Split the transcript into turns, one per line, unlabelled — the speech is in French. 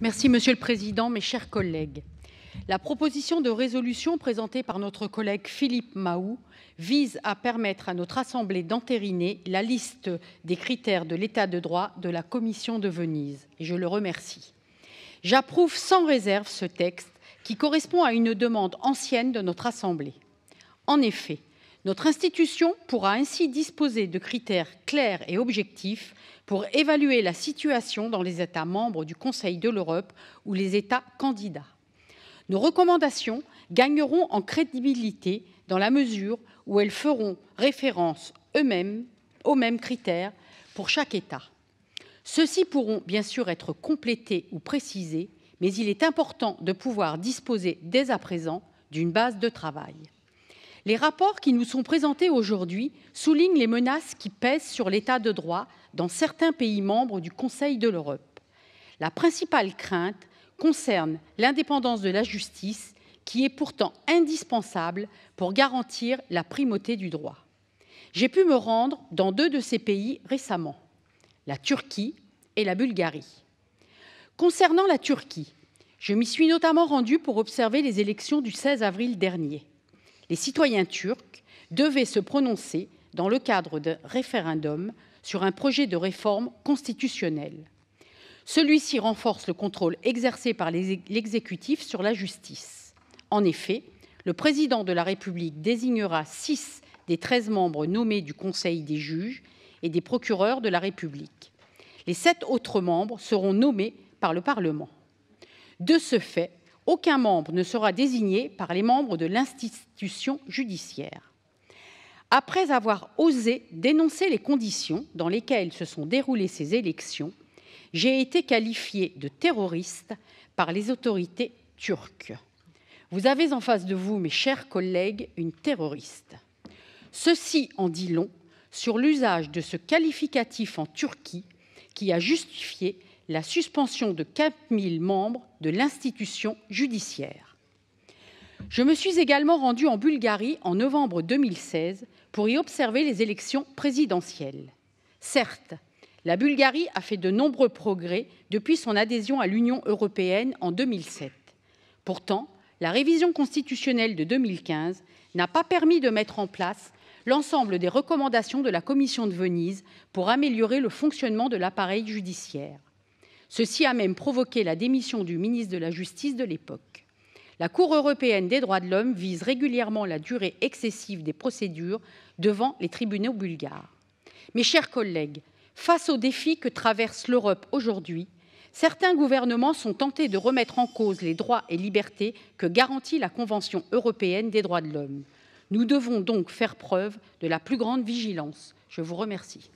Merci, Monsieur le Président, mes chers collègues. La proposition de résolution présentée par notre collègue Philippe Mahou vise à permettre à notre Assemblée d'entériner la liste des critères de l'état de droit de la Commission de Venise. Et je le remercie. J'approuve sans réserve ce texte qui correspond à une demande ancienne de notre Assemblée. En effet, notre institution pourra ainsi disposer de critères clairs et objectifs pour évaluer la situation dans les États membres du Conseil de l'Europe ou les États candidats. Nos recommandations gagneront en crédibilité dans la mesure où elles feront référence aux mêmes critères pour chaque État. Ceux-ci pourront bien sûr être complétés ou précisés, mais il est important de pouvoir disposer dès à présent d'une base de travail. Les rapports qui nous sont présentés aujourd'hui soulignent les menaces qui pèsent sur l'état de droit dans certains pays membres du Conseil de l'Europe. La principale crainte concerne l'indépendance de la justice, qui est pourtant indispensable pour garantir la primauté du droit. J'ai pu me rendre dans 2 de ces pays récemment, la Turquie et la Bulgarie. Concernant la Turquie, je m'y suis notamment rendue pour observer les élections du 16 avril dernier. Les citoyens turcs devaient se prononcer dans le cadre d'un référendum sur un projet de réforme constitutionnelle. Celui-ci renforce le contrôle exercé par l'exécutif sur la justice. En effet, le président de la République désignera 6 des 13 membres nommés du Conseil des juges et des procureurs de la République. Les 7 autres membres seront nommés par le Parlement. De ce fait, aucun membre ne sera désigné par les membres de l'institution judiciaire. Après avoir osé dénoncer les conditions dans lesquelles se sont déroulées ces élections, j'ai été qualifiée de terroriste par les autorités turques. Vous avez en face de vous, mes chers collègues, une terroriste. Ceci en dit long sur l'usage de ce qualificatif en Turquie qui a justifié la suspension de 4 000 membres de l'institution judiciaire. Je me suis également rendue en Bulgarie en novembre 2016 pour y observer les élections présidentielles. Certes, la Bulgarie a fait de nombreux progrès depuis son adhésion à l'Union européenne en 2007. Pourtant, la révision constitutionnelle de 2015 n'a pas permis de mettre en place l'ensemble des recommandations de la Commission de Venise pour améliorer le fonctionnement de l'appareil judiciaire. Ceci a même provoqué la démission du ministre de la Justice de l'époque. La Cour européenne des droits de l'homme vise régulièrement la durée excessive des procédures devant les tribunaux bulgares. Mes chers collègues, face aux défis que traverse l'Europe aujourd'hui, certains gouvernements sont tentés de remettre en cause les droits et libertés que garantit la Convention européenne des droits de l'homme. Nous devons donc faire preuve de la plus grande vigilance. Je vous remercie.